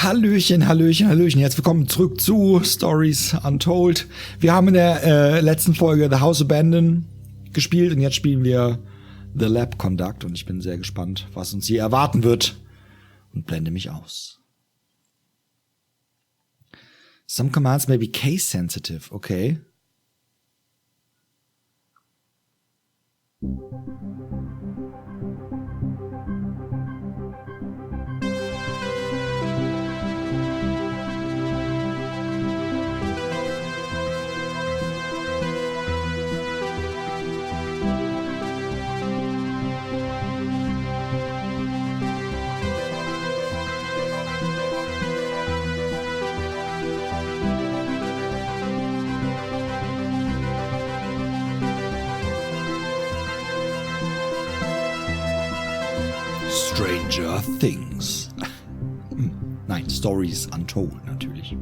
Hallöchen, Hallöchen, Hallöchen. Herzlich willkommen zurück zu Stories Untold. Wir haben in der letzten Folge The House Abandoned gespielt und jetzt spielen wir The Lab Conduct und ich bin sehr gespannt, was uns hier erwarten wird und blende mich aus. Some commands may be case sensitive, okay. Stranger Things. Nein, Stories Untold natürlich.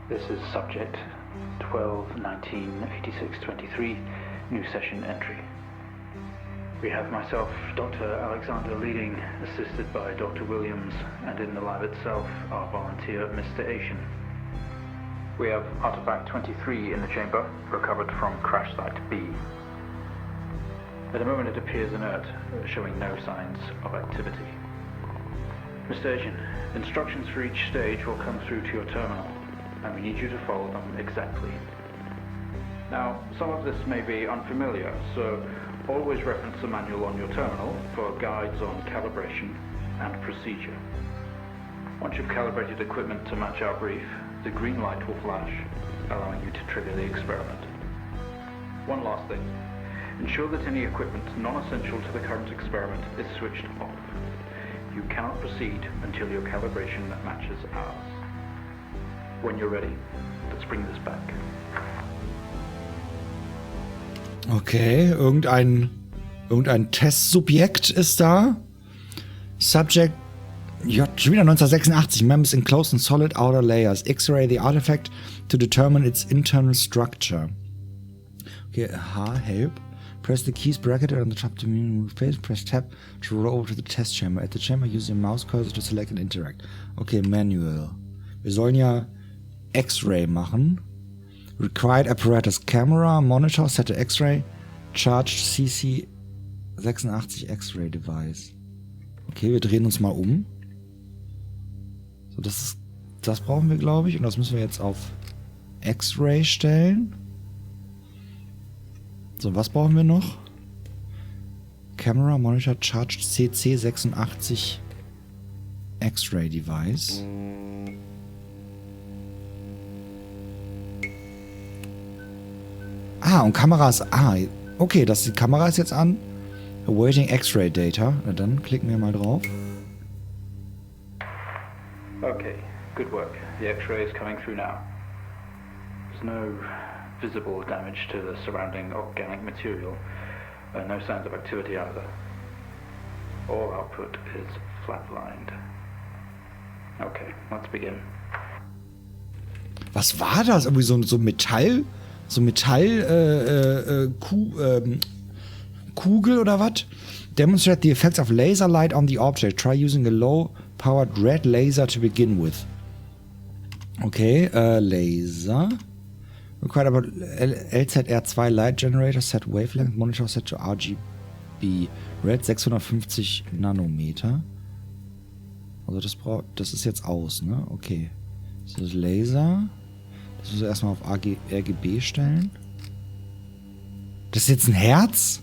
This is subject 12-19-86-23, new session entry. We have myself, Dr. Alexander, leading, assisted by Dr. Williams, and in the lab itself, our volunteer, Mr. Asian. We have artifact 23 in the chamber, recovered from crash site B. At the moment it appears inert, showing no signs of activity. Mr. Asian, instructions for each stage will come through to your terminal, and we need you to follow them exactly. Now, some of this may be unfamiliar, so always reference the manual on your terminal for guides on calibration and procedure. Once you've calibrated equipment to match our brief, the green light will flash, allowing you to trigger the experiment. One last thing. Ensure that any equipment non-essential to the current experiment is switched off. You cannot proceed until your calibration matches ours. When you're ready, let's bring this back. Okay, irgendein Testsubjekt ist da. Subject schon wieder 1986. Members enclosed in solid outer layers. X-ray the artifact to determine its internal structure. Okay, help. Press the keys bracketed on the top to move face. Press tab to roll over to the test chamber. At the chamber, use your mouse cursor to select and interact. Okay, manual. Wir sollen ja X-ray machen. Required apparatus camera, monitor, set to X-ray, charged CC 86 X-ray device. Okay, wir drehen uns mal um. So, das brauchen wir, glaube ich. Und das müssen wir jetzt auf X-Ray stellen. So, was brauchen wir noch? Camera, Monitor, Charged CC 86 X-Ray Device. Und Kamera ist... okay, die Kamera ist jetzt an. Awaiting X-Ray Data. Na dann klicken wir mal drauf. Okay, good work. The X-ray is coming through now. There's no visible damage to the surrounding organic material, no signs of activity either. All output is flatlined. Okay, let's begin. Was war das? Irgendwie so Metall? So Kugel oder was? Demonstrate the effects of laser light on the object. Try using a low-powered red laser to begin with. Okay, Laser. Required about LZR2 light generator, set wavelength, monitor set to RGB. Red 650 Nanometer. Also das ist jetzt aus, ne? Okay. Das ist Laser. Das müssen wir erstmal auf RGB stellen. Das ist jetzt ein Herz?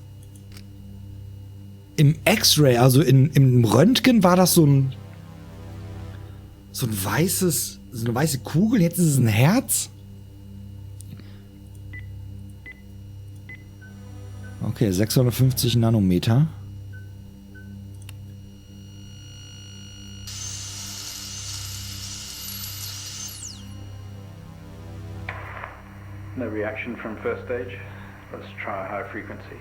Im X-Ray, also im Röntgen war das so eine weiße Kugel, jetzt ist es ein Herz? Okay, 650 Nanometer. No reaction from first stage. Let's try a high frequency.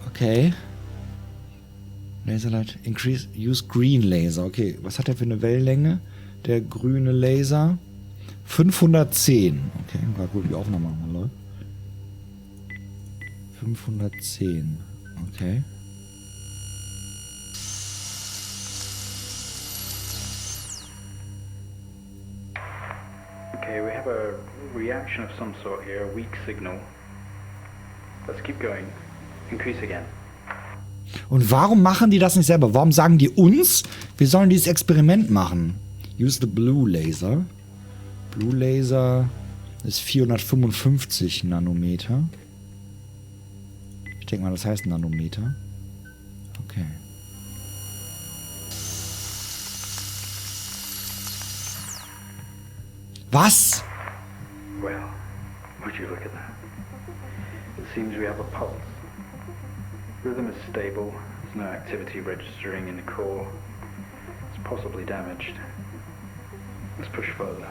Okay. Laserlight. Use green laser. Okay, was hat der für eine Wellenlänge? Der grüne Laser. 510. Okay, gerade wo die Aufnahme mal läuft. 510. Okay. Okay, we have a reaction of some sort here, a weak signal. Let's keep going. Increase again. Und warum machen die das nicht selber? Warum sagen die uns, wir sollen dieses Experiment machen? Use the Blue Laser. Blue Laser ist 455 Nanometer. Ich denke mal, das heißt Nanometer. Okay. Was? Well, would you look at that? It seems we have a pulse. Rhythm is stable. There's no activity registering in the core. It's possibly damaged. Let's push further.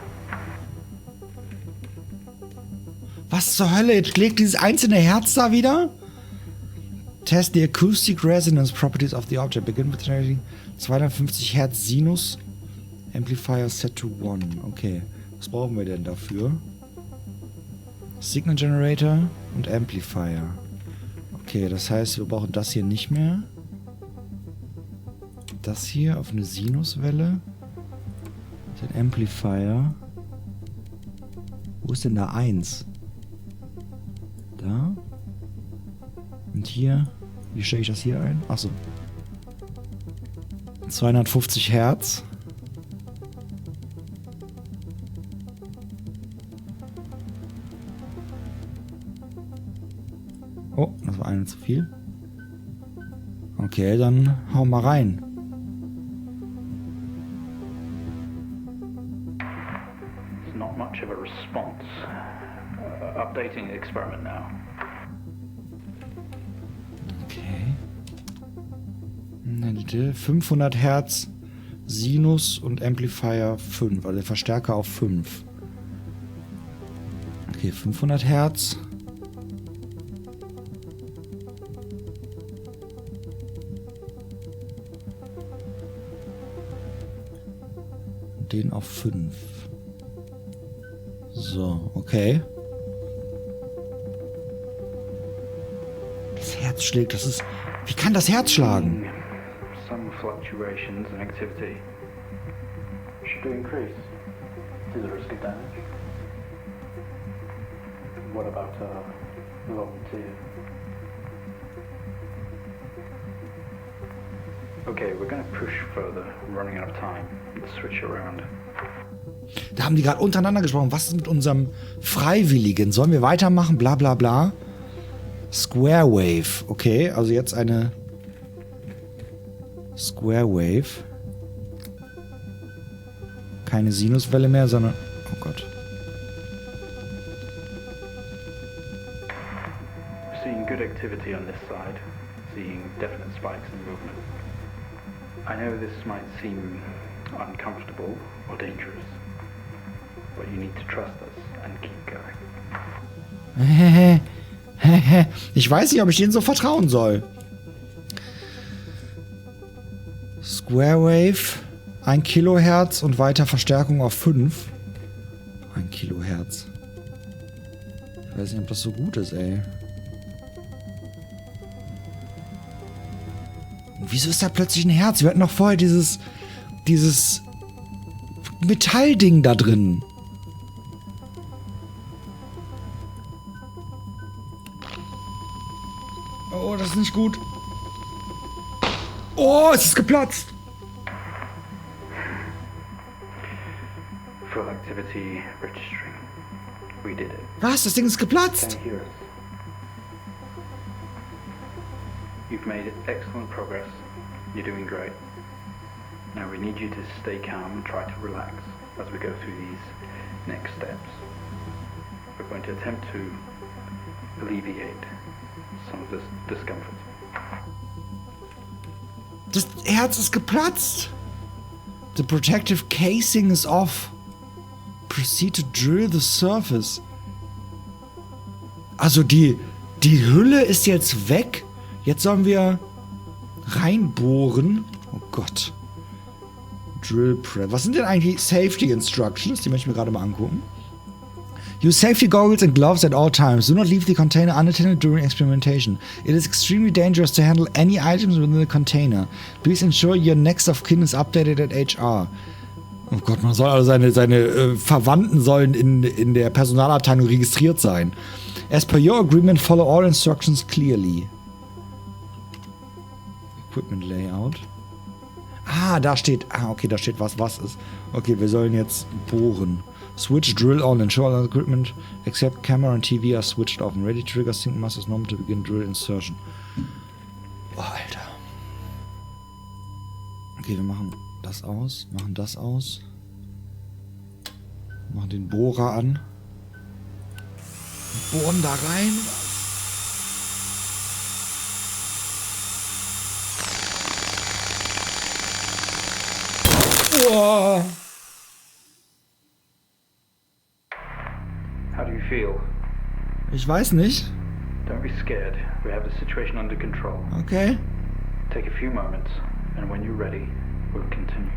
Was zur Hölle? Jetzt schlägt dieses einzelne Herz da wieder? Test the acoustic resonance properties of the object. Begin with generating 250 Hertz Sinus. Amplifier set to 1. Okay. Was brauchen wir denn dafür? Signal Generator und Amplifier. Okay, das heißt, wir brauchen das hier nicht mehr. Das hier auf eine Sinuswelle. Den Amplifier. Wo ist denn da 1? Da. Und hier. Wie stelle ich das hier ein? Achso. 250 Hertz. Oh, das war eine zu viel. Okay, dann hau mal rein. It's not much of a response. Updating the experiment now. Okay. 500 Hertz Sinus und Amplifier 5, also der Verstärker auf 5. Okay, 500 Hertz. Den auf 5. So, okay. Das Herz schlägt, das ist... Wie kann das Herz schlagen? Some fluctuations in activity. Should it increase? Is there a risk of damage? What about volunteer? Okay, we're gonna push further. I'm running out of time. Let's switch around. Da haben die gerade untereinander gesprochen. Was ist mit unserem Freiwilligen? Sollen wir weitermachen? Bla bla bla. Square Wave. Okay, also jetzt eine Square Wave. Keine Sinuswelle mehr, sondern... Oh Gott. Seeing good activity on this side. Seeing definite spikes in movement. I know this might seem uncomfortable or dangerous, but you need to trust us and keep going. Ich weiß nicht, ob ich denen so vertrauen soll. Square Wave, 1 Kilohertz und weiter Verstärkung auf 5. 1 Kilohertz. Ich weiß nicht, ob das so gut ist, ey. Und wieso ist da plötzlich ein Herz? Wir hatten noch vorher dieses Metallding da drin. Oh, das ist nicht gut. Oh, es ist geplatzt. Full activity registering. We did it. Was? Das Ding ist geplatzt. Can you hear us? You've made excellent progress. You're doing great. Now we need you to stay calm and try to relax as we go through these next steps. We're going to attempt to alleviate some of this discomfort. Das Herz ist geplatzt. The protective casing is off. Proceed to drill the surface. Also die Hülle ist jetzt weg. Jetzt sollen wir reinbohren. Oh Gott. Drill Prep. Was sind denn eigentlich Safety Instructions? Die möchte ich mir gerade mal angucken. Use safety goggles and gloves at all times. Do not leave the container unattended during experimentation. It is extremely dangerous to handle any items within the container. Please ensure your next of kin is updated at HR. Oh Gott, man soll also seine Verwandten sollen in der Personalabteilung registriert sein. As per your agreement, follow all instructions clearly. Equipment Layout. Ah, da steht... Ah, okay, da steht was ist. Okay, wir sollen jetzt bohren. Switch drill on. Ensure all equipment except camera and TV are switched off. Ready trigger sync must as normal to begin drill insertion. Oh, Alter. Okay, wir machen das aus. Machen das aus. Machen den Bohrer an. Bohren da rein. Oh. How do you feel? Ich weiß nicht. Don't be scared. We have the situation under control. Okay. Take a few moments, and when you're ready, we'll continue.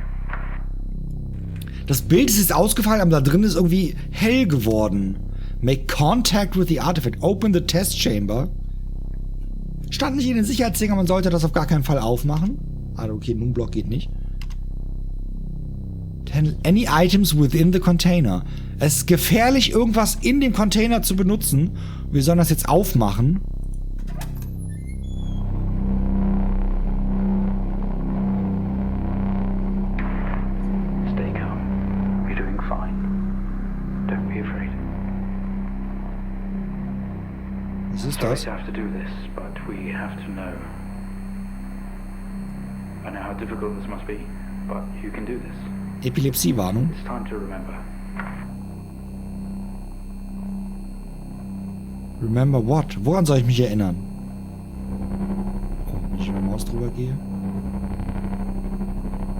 Das Bild ist jetzt ausgefallen, aber da drin ist irgendwie hell geworden. Make contact with the artifact. Open the test chamber. Stand nicht in den Sicherheitsdingern, man sollte das auf gar keinen Fall aufmachen. Ah, okay, Moonblock geht nicht. Handle any items within the container. Es ist gefährlich, irgendwas in dem Container zu benutzen. Wir sollen das jetzt aufmachen. Stay calm. You're doing fine. Don't be afraid. Was ist Sorry das? to have to do this, but we have to know. I know how difficult this must be, but you can do this. Epilepsiewarnung. It's time to remember. Remember what? Woran soll ich mich erinnern? Oh, wenn ich mit der Maus drüber gehe.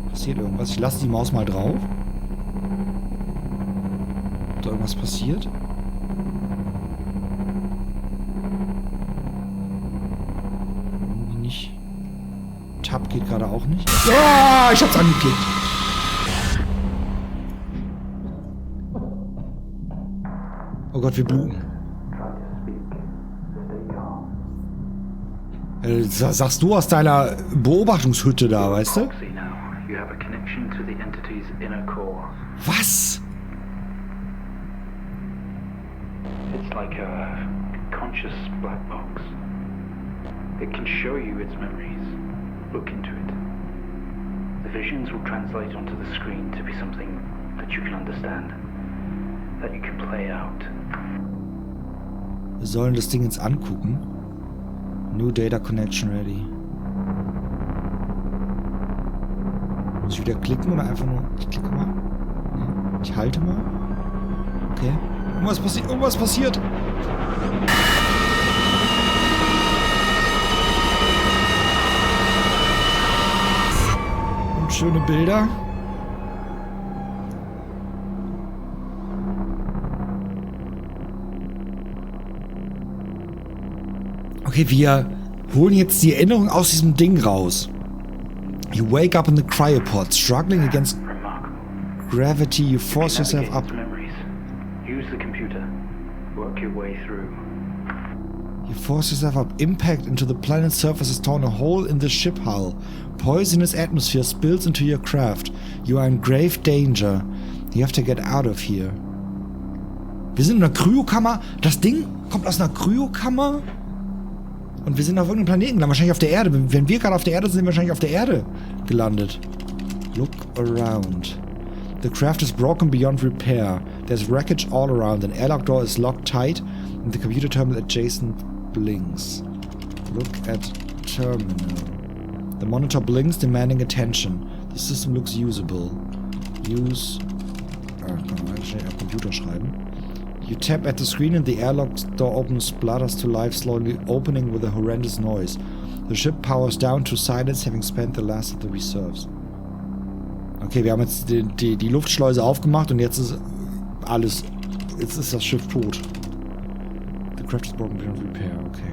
Passiert irgendwas? Ich lasse die Maus mal drauf. Ist da irgendwas passiert? Irgendwie nicht. Tab geht gerade auch nicht. Ah, ich hab's angeklickt. Oh Gott, wir bluten. Sagst du aus deiner Beobachtungshütte da, weißt du? Was? It's like a conscious black box. It can show you its memories. Look into it. The visions will translate onto the screen to be something that you can understand, that you can play out. Wir sollen das Ding jetzt angucken. New Data Connection ready. Muss ich wieder klicken oder einfach nur... Ich klicke mal. Nee. Ich halte mal. Okay. Irgendwas passiert. Und schöne Bilder. Okay, wir holen jetzt die Erinnerung aus diesem Ding raus. You wake up in the cryopod, struggling against gravity. You force yourself up. Use the computer. Work your way through. You force yourself up. Impact into the planet's surface has torn a hole in the ship hull. Poisonous atmosphere spills into your craft. You are in grave danger. You have to get out of here. Wir sind in einer Kryokammer. Das Ding kommt aus einer Kryokammer. Und wir sind auf irgendeinem Planeten gelandet, wahrscheinlich auf der Erde. Wenn wir gerade auf der Erde sind, sind wir wahrscheinlich auf der Erde gelandet. Look around. The craft is broken beyond repair. There's wreckage all around. An airlock door is locked tight and the computer terminal adjacent blinks. Look at terminal. The monitor blinks, demanding attention. The system looks usable. Use... kann man schnell auf Computer schreiben. You tap at the screen and the airlock door opens, splutters to life, slowly opening with a horrendous noise. The ship powers down to silence, having spent the last of the reserves. Okay, wir haben jetzt die Luftschleuse aufgemacht und jetzt ist alles... Jetzt ist das Schiff tot. The craft is broken beyond repair, okay.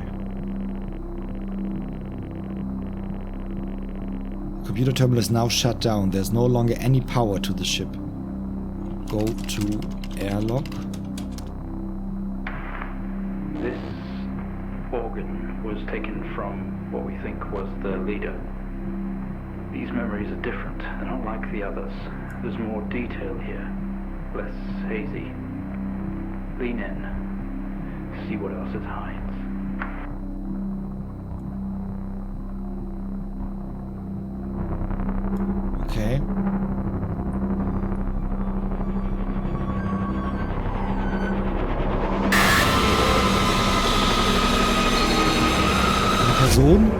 The computer terminal is now shut down. There's no longer any power to the ship. Go to airlock. organ was taken from what we think was the leader. These memories are different. They're not like the others. There's more detail here, less hazy. Lean in, see what else it hides. Okay. Eine Person.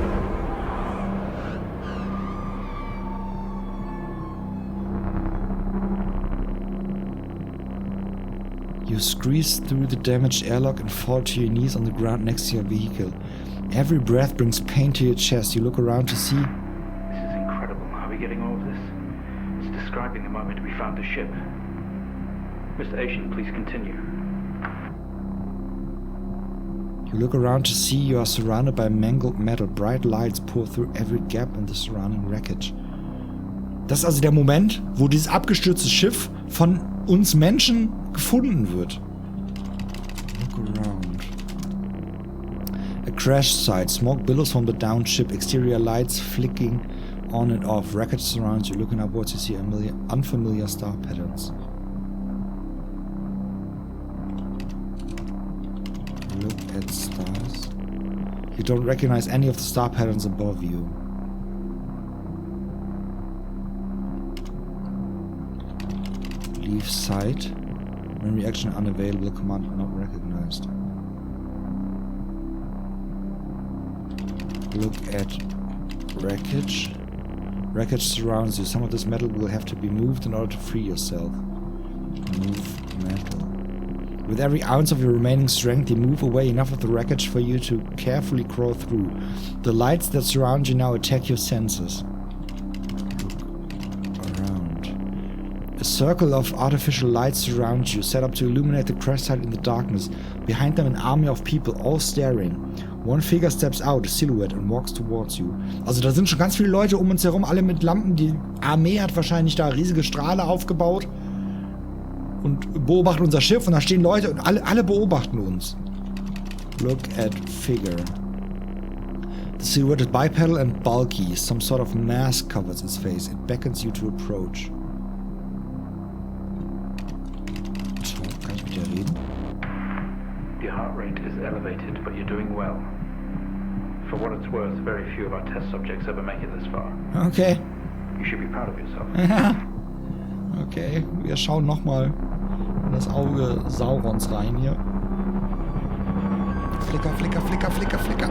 You squeeze through the damaged airlock and fall to your knees on the ground next to your vehicle. Every breath brings pain to your chest. You look around to see... This is incredible. How are we getting all of this? It's describing the moment we found the ship. Mr. Asian, please continue. You look around to see you are surrounded by mangled metal. Bright lights pour through every gap in the surrounding wreckage. Das ist also der Moment, wo dieses abgestürzte Schiff von uns Menschen gefunden wird. Look around. A crash site. Smoke billows from the downed ship. Exterior lights flicking on and off. Wreckage surrounds you. Looking upwards, you see unfamiliar star patterns. Look at stars. You don't recognize any of the star patterns above you. Leave sight. When reaction unavailable, command not recognized. Look at wreckage. Wreckage surrounds you. Some of this metal will have to be moved in order to free yourself. Move metal. With every ounce of your remaining strength, you move away enough of the wreckage for you to carefully crawl through. The lights that surround you now attack your senses. A circle of artificial lights surround you, set up to illuminate the crash site in the darkness. Behind them an army of people, all staring. One figure steps out, a silhouette, and walks towards you. Also da sind schon ganz viele Leute um uns herum, alle mit Lampen. Die Armee hat wahrscheinlich da riesige Strahle aufgebaut und beobachten unser Schiff. Und da stehen Leute und alle beobachten uns. Look at figure. The silhouette is bipedal and bulky. Some sort of mask covers its face. It beckons you to approach. Kann ich mit dir reden? Your heart rate is elevated, but you're doing well. For what it's worth, very few of our test subjects ever make it this far. Okay. You should be proud of yourself. Okay, wir schauen nochmal in das Auge Saurons rein hier. Flicker, flicker, flicker, flicker, flicker.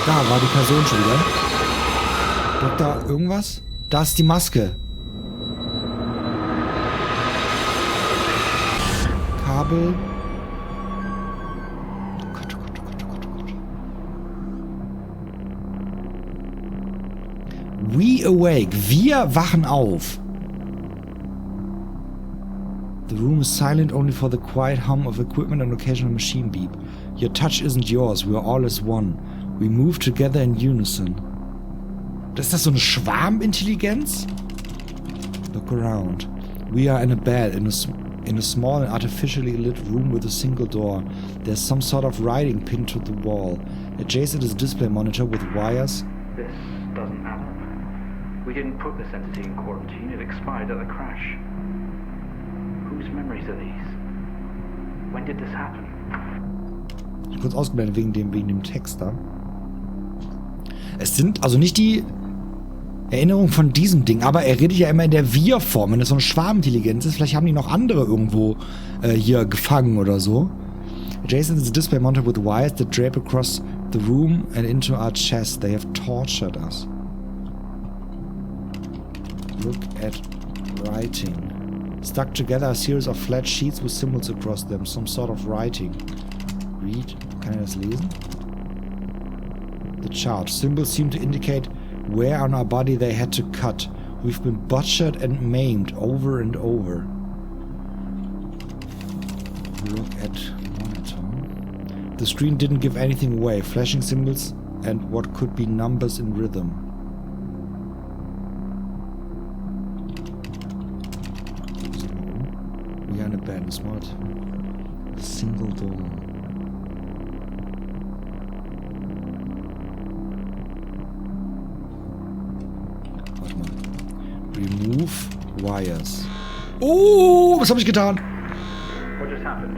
Da war die Person schon wieder. Dr. irgendwas? Da ist die Maske. Kabel. Oh Gott, oh Gott, oh Gott, oh Gott, oh Gott. We awake. Wir wachen auf. The room is silent only for the quiet hum of equipment and occasional machine beep. Your touch isn't yours. We are all as one. We move together in unison. Ist das so eine Schwarmintelligenz? Look around. We are in a bed in a small and artificially lit room with a single door. There's some sort of writing pinned to the wall. Adjacent is a display monitor with wires. This doesn't add up. We didn't put this entity in quarantine. It expired at the crash. Whose memories are these? When did this happen? Ich bin kurz ausgeblendet wegen dem Text da. Es sind also nicht die Erinnerungen von diesem Ding, aber er redet ja immer in der Wir-Form, wenn das so eine Schwarmintelligenz ist. Vielleicht haben die noch andere irgendwo hier gefangen oder so. Adjacent is a display monitor with wires that drape across the room and into our chest. They have tortured us. Look at writing. Stuck together a series of flat sheets with symbols across them. Some sort of writing. Read. Kann er das lesen? The chart. Symbols seem to indicate where on our body they had to cut. We've been butchered and maimed over and over. Look at monitor. The screen didn't give anything away. Flashing symbols and what could be numbers in rhythm. We are in a bed. Smart. A single door. wires. Oh, was habe ich getan? What just happened?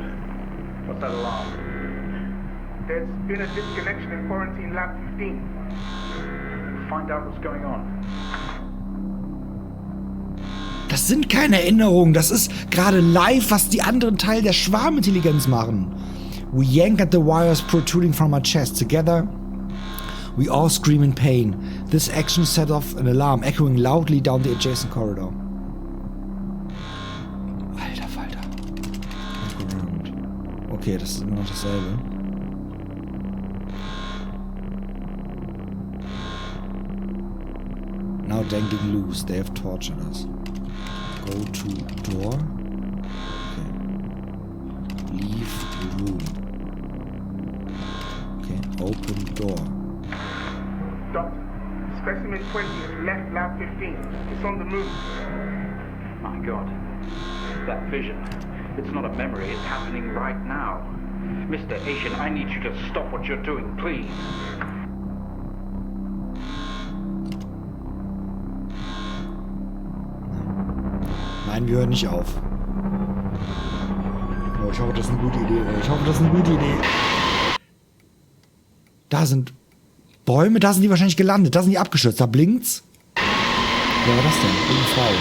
What's that alarm? There's been a disconnection in quarantine lab 15. Find out what's going on. Das sind keine Erinnerungen. Das ist gerade live, was die anderen Teile der Schwarmintelligenz machen. We yank at the wires protruding from our chest. Together, we all scream in pain. This action set off an alarm, echoing loudly down the adjacent corridor. Alter Falter. Okay, das ist immer noch dasselbe. Now dangling loose. They have tortured us. Go to door. Okay. Leave room. Okay, open door. Doctor, specimen 20 has left lab 15. It's on the move. My God. That vision. It's not a memory, it's happening right now. Mr. Asian, I need you to stop what you're doing, please. Nein, wir hören nicht auf. Oh, ich hoffe, das ist eine gute Idee. Ich hoffe, das ist eine gute Idee. Da sind Bäume, da sind die wahrscheinlich gelandet. Da sind die abgestürzt. Da blinkt's. Wer war das denn? Irgendeine Frau.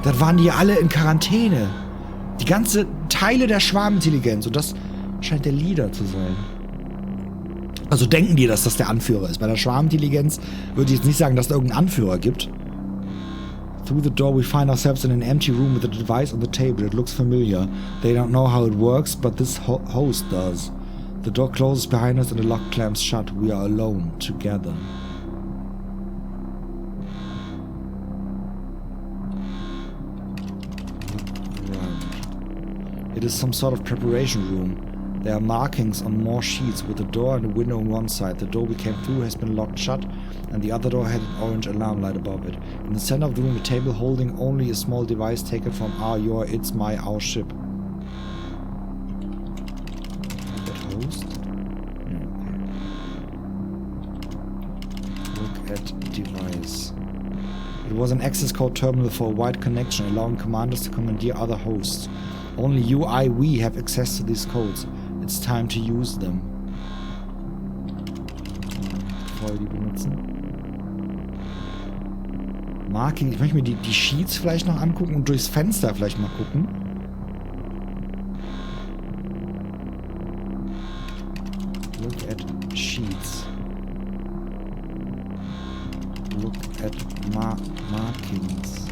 Das waren die alle in Quarantäne. Die ganze Teile der Schwarmintelligenz. Und das scheint der Leader zu sein. Also denken die, dass das der Anführer ist. Bei der Schwarmintelligenz würde ich jetzt nicht sagen, dass es da irgendeinen Anführer gibt. Through the door we find ourselves in an empty room with a device on the table. It looks familiar. They don't know how it works, but this host does. The door closes behind us and the lock clamps shut. We are alone, together. It is some sort of preparation room. There are markings on more sheets with a door and a window on one side. The door we came through has been locked shut, and the other door had an orange alarm light above it. In the center of the room, a table holding only a small device taken from our, your, its, my, our ship. That host? Yeah, okay. Look at device. It was an access code terminal for a wide connection, allowing commanders to commandeer other hosts. Only you, I, we have access to these codes. It's time to use them. Bevor wir die benutzen. Marking. Ich möchte mir die Sheets vielleicht noch angucken und durchs Fenster vielleicht mal gucken. Look at sheets. Look at markings.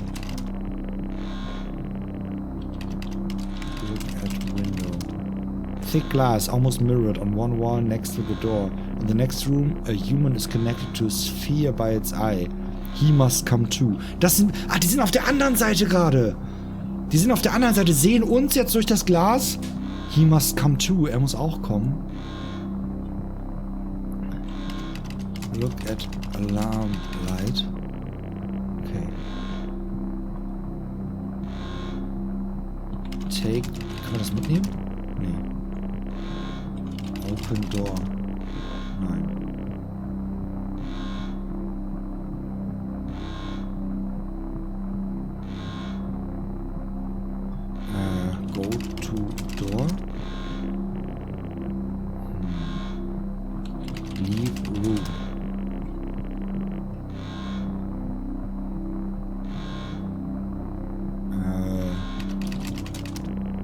Look at window. Thick glass, almost mirrored, on one wall next to the door. In the next room, a human is connected to a sphere by its eye. He must come too. Das sind... Ah, die sind auf der anderen Seite gerade. Die sind auf der anderen Seite, sehen uns jetzt durch das Glas. He must come too. Er muss auch kommen. Look at alarm light. Okay. Take... Kann man das mitnehmen? Nee. Open door. Nein. Go to door. Leave room.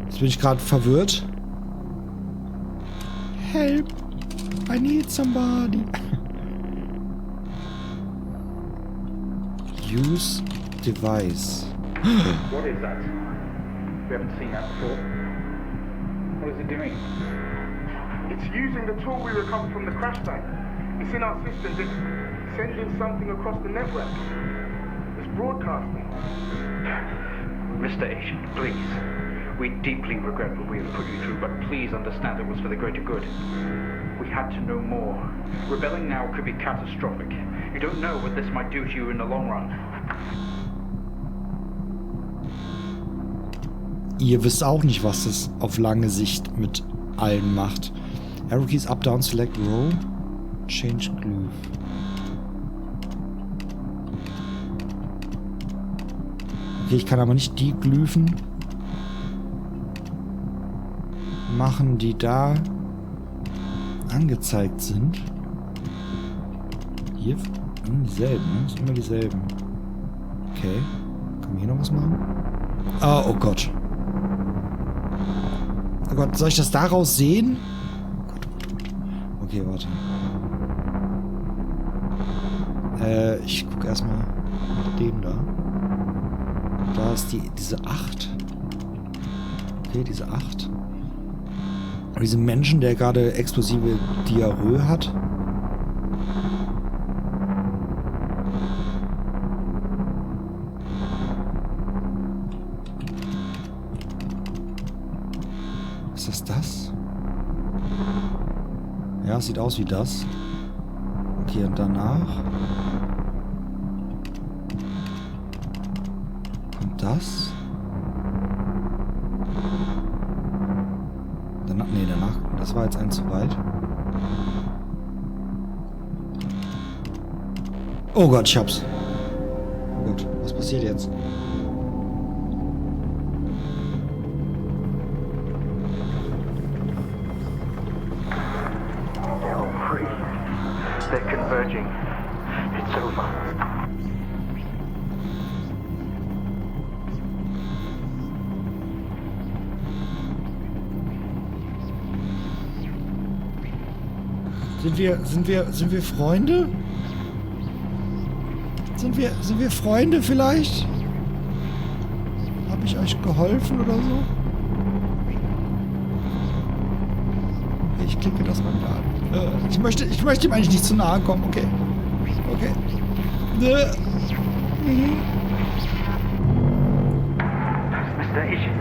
Jetzt bin ich gerade verwirrt. Help! I need somebody. Use device. What is that? We haven't seen that before. What is it doing? It's using the tool we recovered from the crash site. It's in our system. It's sending something across the network. It's broadcasting. Mr. Asian, please. We deeply regret what we have put you through, but please understand it was for the greater good. We had to know more. Rebelling now could be catastrophic. You don't know what this might do to you in the long run. Ihr wisst auch nicht, was das auf lange Sicht mit allen macht. Arrow keys up, down, select row. Change glyph. Okay, ich kann aber nicht die Glyphen machen, die da angezeigt sind. Hier dieselben, ne? Das sind immer dieselben. Okay. Kann man hier noch was machen? Ah, oh Gott. Oh Gott, soll ich das daraus sehen? Oh Gott, oh Gott, oh Gott. Okay, warte. Ich gucke erstmal nach dem da. Da ist diese 8. Okay, diese 8. Und diesen Menschen, der gerade explosive Diarrhoe hat. Ist das das? Ja, es sieht aus wie das. Okay, und danach kommt das. Danach, das war jetzt ein zu weit. Oh Gott, ich hab's. Oh Gott, was passiert jetzt? They're all free. They're converging. It's over. Sind wir Freunde? Sind wir Freunde vielleicht? Habe ich euch geholfen oder so? Okay, ich klicke das mal wieder an. Ich möchte ihm eigentlich nicht zu nahe kommen, okay. Okay. Mr. Asian,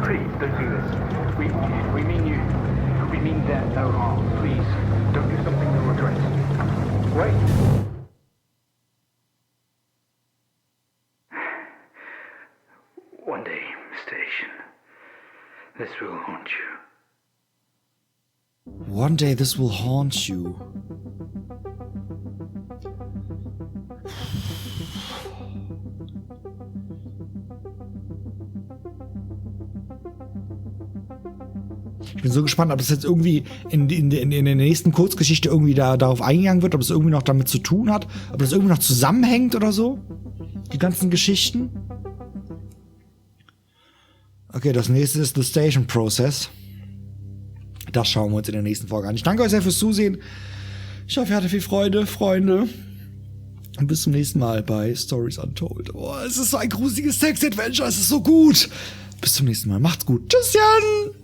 please don't do this. We mean you. We mean them no harm. Please, don't do something you'll regret. Wait. One day, Mr. Asian, this will haunt you. One day this will haunt you. Ich bin so gespannt, ob das jetzt irgendwie in der nächsten Kurzgeschichte irgendwie darauf eingegangen wird, ob es irgendwie noch damit zu tun hat, ob das irgendwie noch zusammenhängt oder so. Die ganzen Geschichten. Okay, das nächste ist The Station Process. Das schauen wir uns in der nächsten Folge an. Ich danke euch sehr fürs Zusehen. Ich hoffe, ihr hattet viel Freude, Freunde. Und bis zum nächsten Mal bei Stories Untold. Oh, es ist so ein gruseliges Textadventure, es ist so gut. Bis zum nächsten Mal. Macht's gut. Tschüsschen!